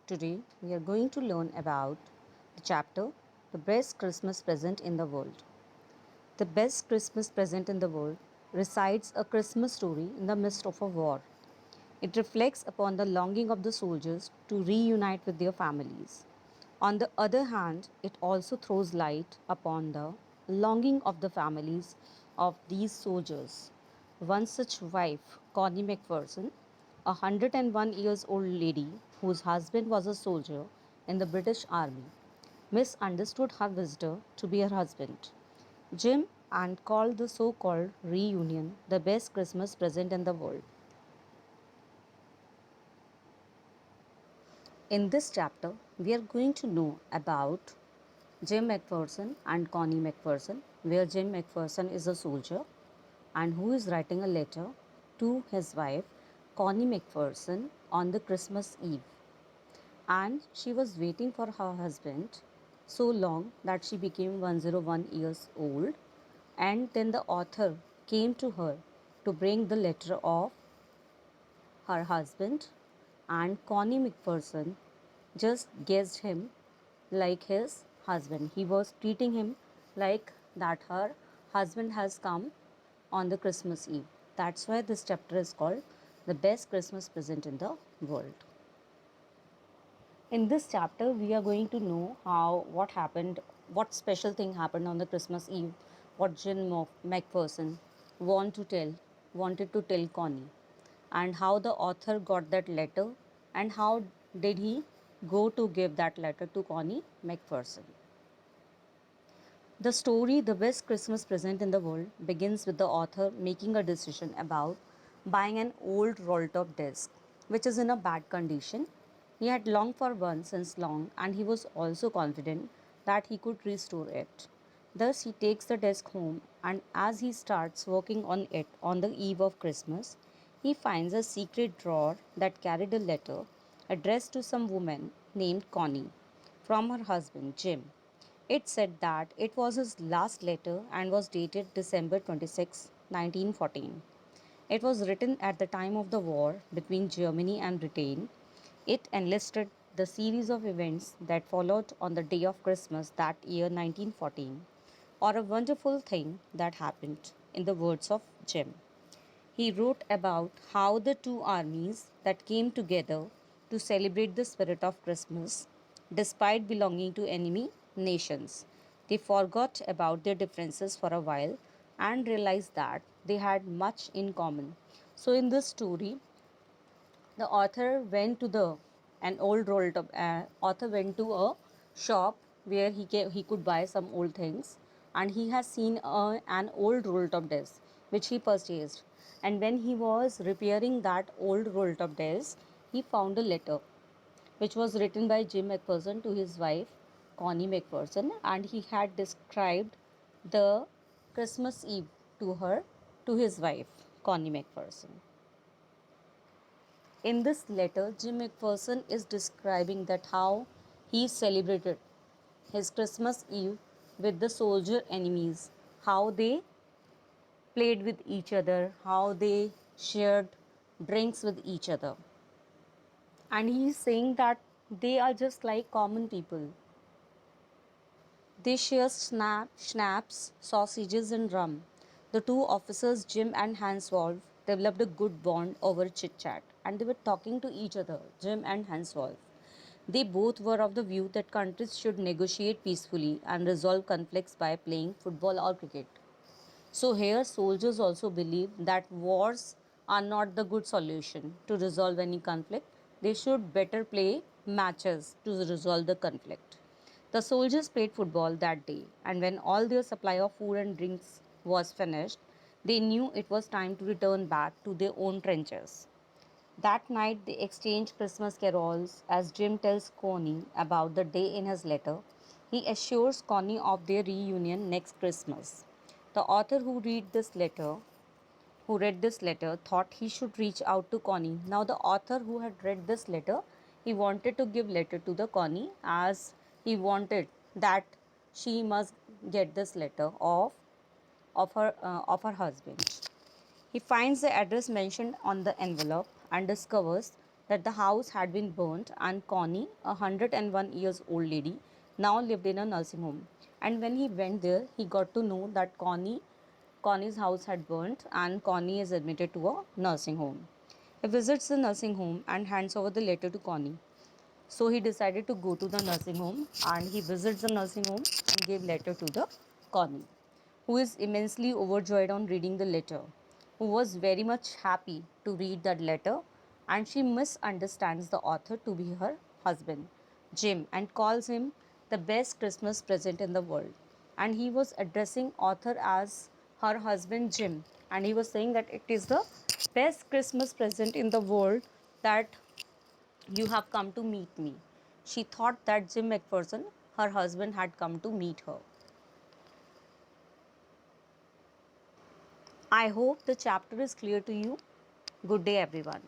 Today we are going to learn about the chapter The Best Christmas Present in the World. The best Christmas present in the world recites a Christmas story in the midst of a war. It reflects upon the longing of the soldiers to reunite with their families. On the other hand, it also throws light upon the longing of the families of these soldiers. One such wife, Connie Macpherson, a 101 years old lady whose husband was a soldier in the British Army, misunderstood her visitor to be her husband, Jim, and called the so called reunion the best Christmas present in the world. In this chapter, we are going to know about Jim McPherson and Connie McPherson, where Jim McPherson is a soldier and who is writing a letter to his wife, Connie McPherson, on the Christmas Eve. And she was waiting for her husband so long that she became 101 years old. And then the author came to her to bring the letter of her husband, and Connie McPherson just guessed him like his husband. He was treating him like that her husband has come on the Christmas Eve. That's why this chapter is called The Best Christmas Present in the World. In this chapter, we are going to know what happened, what special thing happened on the Christmas Eve, what McPherson wanted to tell Connie, and how the author got that letter, and how did he go to give that letter to Connie McPherson. The story, The Best Christmas Present in the World, begins with the author making a decision about buying an old roll top desk, which is in a bad condition. He had longed for one since long, and he was also confident that he could restore it. Thus, he takes the desk home, and as he starts working on it on the eve of Christmas, he finds a secret drawer that carried a letter addressed to some woman named Connie from her husband, Jim. It said that it was his last letter and was dated December 26, 1914. It was written at the time of the war between Germany and Britain. It enlisted the series of events that followed on the day of Christmas that year 1914, or a wonderful thing that happened, in the words of Jim. He wrote about how the two armies that came together to celebrate the spirit of Christmas, despite belonging to enemy nations, they forgot about their differences for a while and realized that they had much in common. So, in this story, the author went to the an old rolled up author went to a shop where he could buy some old things, and he has seen an old roll top desk which he purchased, and when he was repairing that old roll top desk, he found a letter which was written by Jim McPherson to his wife Connie McPherson, and he had described the Christmas Eve to her, to his wife Connie McPherson. In this letter, Jim McPherson is describing that how he celebrated his Christmas Eve with the soldier enemies, how they played with each other, how they shared drinks with each other. And he is saying that they are just like common people. They shared schnapps, sausages, and rum. The two officers, Jim and Hans Wolf, developed a good bond over chit chat, and they were talking to each other, Jim and Hans Wolf. They both were of the view that countries should negotiate peacefully and resolve conflicts by playing football or cricket. So, here soldiers also believe that wars are not the good solution to resolve any conflict. They should better play matches to resolve the conflict. The soldiers played football that day, and when all their supply of food and drinks was finished, they knew it was time to return back to their own trenches. That night, they exchanged Christmas carols as Jim tells Connie about the day in his letter. He assures Connie of their reunion next Christmas. The author who read this letter, thought he should reach out to Connie. Now, the author who had read this letter, he wanted to give letter to the Connie, as he wanted that she must get this letter of her husband. He finds the address mentioned on the envelope and discovers that the house had been burnt and Connie, a 101 years old lady, now lived in a nursing home. And when he went there, he got to know that Connie's house had burnt and Connie is admitted to a nursing home. He visits the nursing home and hands over the letter to Connie. So he decided to go to the nursing home and he visits the nursing home and gave letter to the Connie, who is immensely overjoyed on reading the letter, who was very much happy to read that letter, and she misunderstands the author to be her husband, Jim, and calls him the best Christmas present in the world. And he was addressing author as her husband Jim, and he was saying that it is the best Christmas present in the world that you have come to meet me. She thought that Jim McPherson, her husband, had come to meet her. I hope the chapter is clear to you. Good day, everyone.